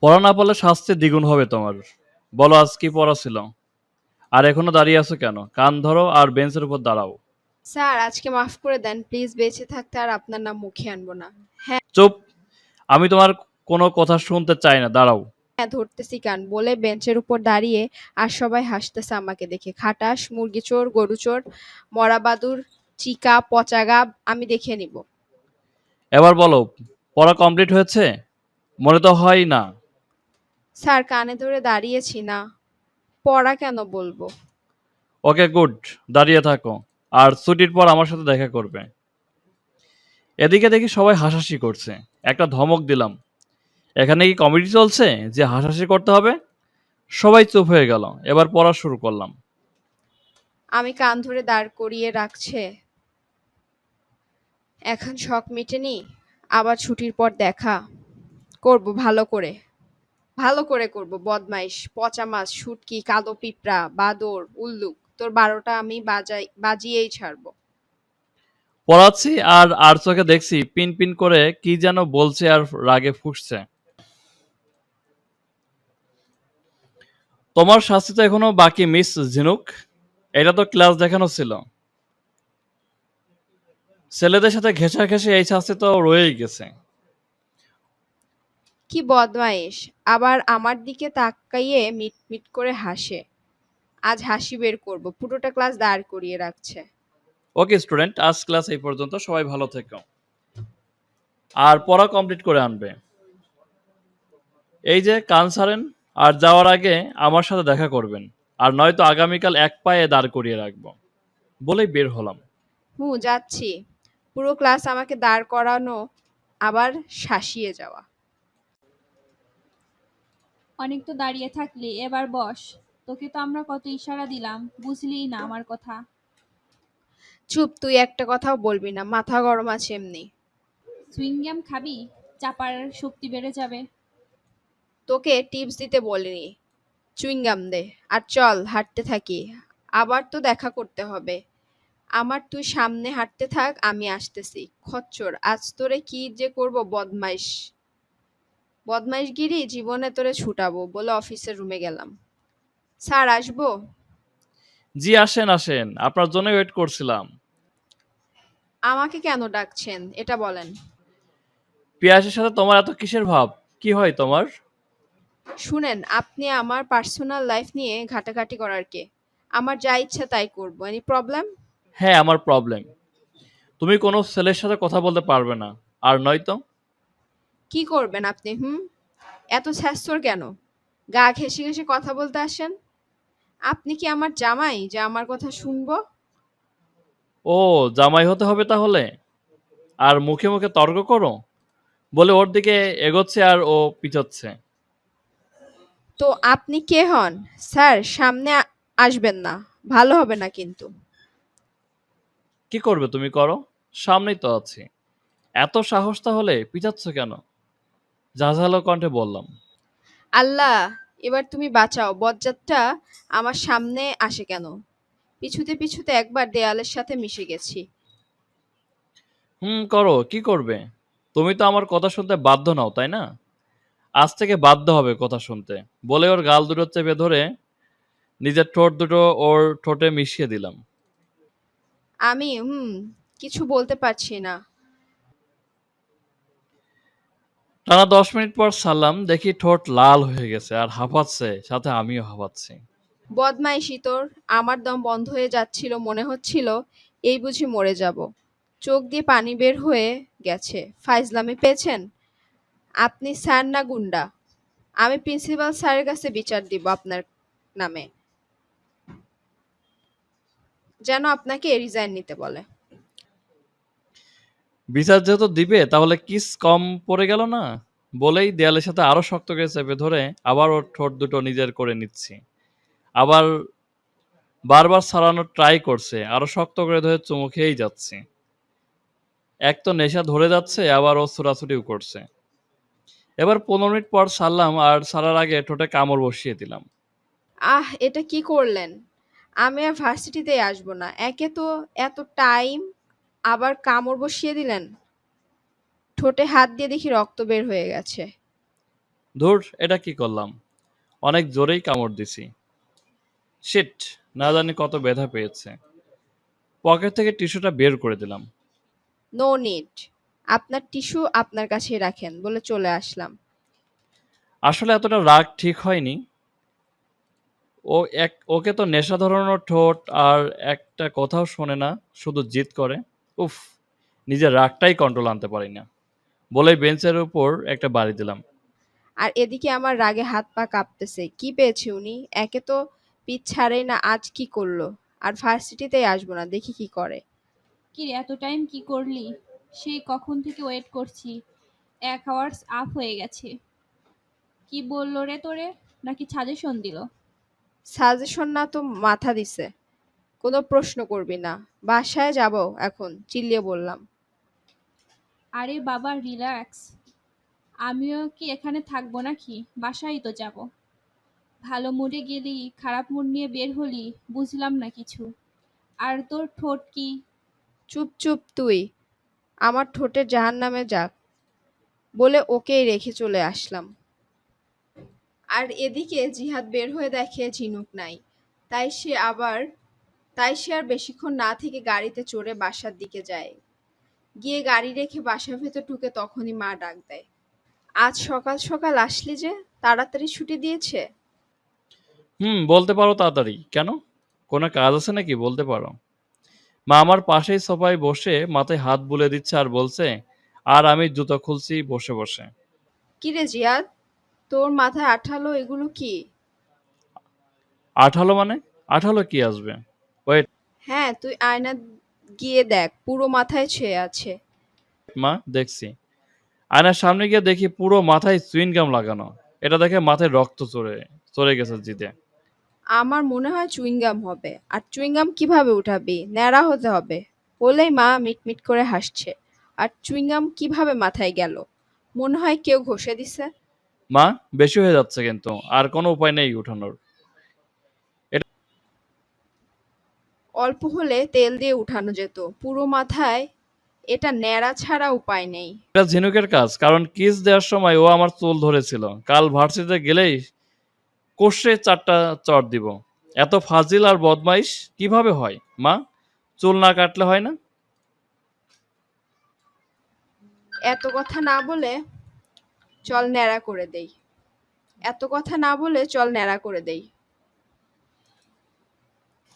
পড়া না পারলে শাস্তি দ্বিগুণ হবে তোমার। বলো আজ কি পড়া ছিল? আর এখনো দাঁড়িয়ে আছো কেন? কান ধরো আর বেঞ্চের উপর দাঁড়াও। স্যার, আজকে মাফ করে দেন প্লিজ, বেঁচে থাকতে আর আপনার নাম মুখে আনবো না। হ্যাঁ। চুপ! আমি তোমার কোনো কথা শুনতে চাই না, দাঁড়াও। হ্যাঁ, ধরতেছি কান বলে বেঞ্চের উপর দাঁড়িয়ে, আর সবাই হাসতেছে আমাকে দেখে। খাটাস, মুরগি চোর, গরু চোর, মরা বাদুর, চিকা, পচা গাব, আমি দেখে নিব। এবার বলো, পড়া কমপ্লিট হয়েছে? মনে তো হয় না। স্যার, কানে ধরে দাঁড়িয়েছি না, পড়া কেন বলবো? ওকে গুড, দাঁড়িয়ে থাকো। আর ছুটির পর আমার সাথে দেখা করবে। এদিকে দেখি সবাই হাসাহাসি করছে। একটা ধমক দিলাম, এখানে কি কমেডি চলছে যে হাসাহাসি করতে হবে? সবাই চুপ হয়ে গেল। এবার পড়া শুরু করলাম। আমি কান ধরে দাঁড় করিয়ে রাখছে। এখন শখ মিটেনি, আবার ছুটির পর দেখা করব ভালো করে। ভালো করে করব, বদমাইশ, পচা মাছ, শুটকি, কালো পিঁপড়া, বাদর, উল্লুক, তোর 12টা আমি বাজিয়েই ছাড়বো। পড়াচ্ছি আর আর চোখে দেখছি পিন পিন করে কি যেন বলছে আর রাগে ফুঁসছে। তোমার শাস্তি তো এখনো বাকি মিস ঝিনুক। এটা তো ক্লাস দেখানো ছিল। ছেলেদের সাথে ঘেঁষাঘেঁষি এই শাস্তি তো রয়েই গেছে। কি বদমাইশ, আবার আমার দিকে তাকাইয়ে মিট মিট করে হাসে। আজ হাসি বের করব, পুরোটা ক্লাস দাঁড় করিয়ে রাখছে। ওকে স্টুডেন্ট, আজ ক্লাস এই পর্যন্ত। সবাই ভালো থেকো। আর পড়া কমপ্লিট করে আনবে। এই যে কান ছাড়েন, আর যাওয়ার আগে আমার সাথে দেখা করবেন। আর নয়তো আগামীকাল এক পায়ে দাঁড় করিয়ে রাখবো। বলেই বের হলাম। যাচ্ছি। পুরো ক্লাস আমাকে দাঁড় করানো, আবার শাসিয়ে যাওয়া। অনেক তো দাঁড়িয়ে থাকলি, এবার বস। তোকে তো আমরা কত ইশারা দিলাম, বুঝলিই না আমার কথা। চুপ, তুই একটা কথাও বলবি না, মাথা গরম আছে এমনি। সুইংগাম খাবি? চাপার শক্তি বেড়ে যাবে। তোকে টিপস দিতে বলিনি, চুইংগাম দে। আর চল হাঁটতে থাকি, আবার তো দেখা করতে হবে। আমার তুই সামনে হাঁটতে থাক, আমি আসতেছি। খচ্চর, আজ তোরে কি যে করব, বদমাইশ। বদমাইশগিরি জীবনে তোরে ছুটাবো বলে অফিসের রুমে গেলাম। স্যার, আসবো? জি আসেন আসেন, আপনার জন্য ওয়েট করছিলাম। আমাকে কেন ডাকছেন এটা বলেন। পিয়াসের সাথে তোমার এত কিসের ভাব? কি হয় তোমার? শুনেন, আপনি আমার পার্সোনাল লাইফ নিয়ে ঘাটাঘাটি করার কে? আমার যা ইচ্ছা তাই করবো, এনি প্রবলেম? হ্যাঁ আমার প্রবলেম। তুমি কোনো ছেলের সাথে কথা বলতে পারবে না। আর নয়তো কি করবেন আপনি? এত স্যাস্তর কেন? গা ঘেঁষে ঘেঁষে কথা বলতে আসেন? আপনি কি আমার জামাই যে আমার কথা শুনবো? ও, জামাই হতে হবে তাহলে? আর মুখে মুখে তর্ক করো বলে ওর দিকে এগোচ্ছে আর ও পিছোচ্ছে। তো আপনি কে হন? স্যার, সামনে আসবেন না, ভালো হবে না কিন্তু। কি করবে তুমি করো, সামনেই তো আছি। এত সাহস তাহলে পিছাচ্ছ কেন? ঝাঁঝালো কণ্ঠে বললাম। আল্লাহ, এবার তুমি বাঁচাও, বজ্জাতটা আমার সামনে আসে কেন? পিছুতে পিছুতে একবার দেয়ালের সাথে মিশে গেছি। করো, কি করবে? তুমি তো আমার কথা শুনতে বাধ্য নও, তাই না? আজ থেকে বাধ্য হবে কথা শুনতে। বলে ওর গাল দুটো চেপে ধরে নিজের ঠোঁট দুটো ওর ঠোঁটে মিশিয়ে দিলাম। আমি কিছু বলতে পারছি না। টানা 10 মিনিট পর সারলাম, দেখি ঠোঁট লাল হয়ে গেছে আর হাঁপাচ্ছে, সাথে আমিও হাঁপাচ্ছি। বদমাইশি তোর। আমার দম বন্ধ হয়ে যাচ্ছিল, মনে হচ্ছিল এই বুঝি মরে যাব। চোখ দিয়ে পানি বের হয়ে গেছে। ফাইজলামি পেয়েছেন? আপনি স্যার না গুন্ডা? আমি প্রিন্সিপাল স্যারের কাছে বিচার দিব আপনার নামে, যেন আপনাকে রিজাইন নিতে বলে। বিচার যেহেতু দিবে তাহলে কিস কম পড়ে গেল না? বলেই দেয়ালের সাথে আরো শক্ত করে চেপে ধরে আবার ওর ঠোঁট দুটো নিজের করে নিচ্ছি। আবার বারবার ছাড়ানোর ট্রাই করছে, আরো শক্ত করে ধরে চুমু খেয়েই যাচ্ছি। এক তো নেশা ধরে যাচ্ছে, আবার ও ছোটাছুটিও করছে। এবার 15 মিনিট পর ছাড়লাম আর ছাড়ার আগে ঠোঁটে কামড় বসিয়ে দিলাম। এটা কি করলেন? আমি আর ভার্সিটিতেই আসবো না। একে তো এত টাইম, আবার কামড় বসিয়ে দিলেন। ঠোঁটে হাত দিয়ে দেখি রক্ত বের হয়ে গেছে। ধুর, এটা কি করলাম? অনেক জোরেই কামড় দিছি। শিট! না জানি কত ব্যথা পেয়েছে। পকেট থেকে টিস্যুটা বের করে দিলাম। No need. আপনার টিস্যু আপনার কাছেই রাখেন বলে চলে আসলাম। আসলে এতটা রাগ ঠিক হয়নি। ওকে তো নেশা ধরানোর ঠোঁট আর একটা কথাও শোনে না, শুধু জিদ করে। উফ! নিজের রাগটাই কন্ট্রোল আনতে পারি না। বলেই বেঞ্চের উপর একটা বাড়ি দিলাম। আর এদিকে আমার রাগে হাত পা কাঁপতেছে। কি পেয়েছে উনি? একে তো পিঠ ছাড়েই না, আজ কি করলো? আর ভার্সিটিতেই আসবো না, দেখি কি করে। কিরে এত টাইম কি করলি? সেই কখন থেকে ওয়েট করছি। 1 আওয়ার্স আপ হয়ে গেছে। কি বললো রে তোরে? নাকি সাজেশন দিল? সাজেশন না তো মাথা দিছে। কোনো প্রশ্ন করবি না। বাসায় যাব এখন, চিল্লিয়ে বললাম। আরে বাবা রিল্যাক্স। আমিও কি এখানে থাকবো নাকি? বাসায় তো যাব। ভালো মুডে গেলি, খারাপ মুড নিয়ে বের হলি, বুঝলাম না কিছু। আর তোর ঠোঁট কি? চুপ চুপ তুই। আমার ঠোঁটের জাহান্নামে যাক বলে ওকেই রেখে চলে আসলাম। আর এদিকে জিহাদ বের হয়ে দেখে ঝিনুক নাই। তাই সে আবার তাই সে আর বেশিক্ষণ না থেকে গাড়িতে চড়ে বাসার দিকে যায়। গিয়ে গাড়ি রেখে বাসার ভেতর ঢুকে তখনই মা ডাক দেয়। আজ সকাল সকাল আসলি যে, তাড়াতাড়ি ছুটি দিয়েছে? বলতে পারো তাড়াতাড়ি। কেন? কোনো কাজ আছে নাকি, বলতে পারো। মা আমার পাশেই সোফায় বসে মাথায় হাত বুলিয়ে দিচ্ছে আর বলছে, আর আমি জুতো খুলছি বসে বসে। কিরে জিয়াদ, তোর মাথায় আঠালো, এগুলো কি? আঠালো মানে? আঠালো কি আসবে? ওয়েট হ্যাঁ, তুই আয়না গিয়ে দেখ, পুরো মাথায় ছেয়ে আছে। মা, দেখছি। আয়নার সামনে গিয়ে দেখি পুরো মাথায় চুইংগাম লাগানো। এটা দেখে মাথায় রক্ত চড়ে চড়ে গেছে জিদে। আমার মনে হয় চুইংগাম হবে। আর চুইংগাম কিভাবে উঠাবি? ন্যাড়া হতে হবে। বলেই মা মিটমিট করে হাসছে। আর চুইংগাম কিভাবে মাথায় গেল? মনে হয় কেউ ঘষে দিছে। মা, বেশি হয়ে যাচ্ছে কিন্তু। আর কোনো উপায় নেই উঠানোর। এটা অল্প হলে তেল দিয়ে উঠানো যেত, পুরো মাথায় এটা ন্যাড়া ছাড়া উপায় নেই। এটা ঝিনুকের কাজ, কারণ কিস দেওয়ার সময় ও আমার চুল ধরেছিল। কাল ভার্সিটিতে গেলেই কষে 4টা চড় দিব। এত ফাজিল আর বদমাইশ কিভাবে হয় মা? চুল না কাটলে হয় না? এত কথা না বলে চল ন্যাড়া করে দেই। এত কথা না বলে চল ন্যাড়া করে দেই।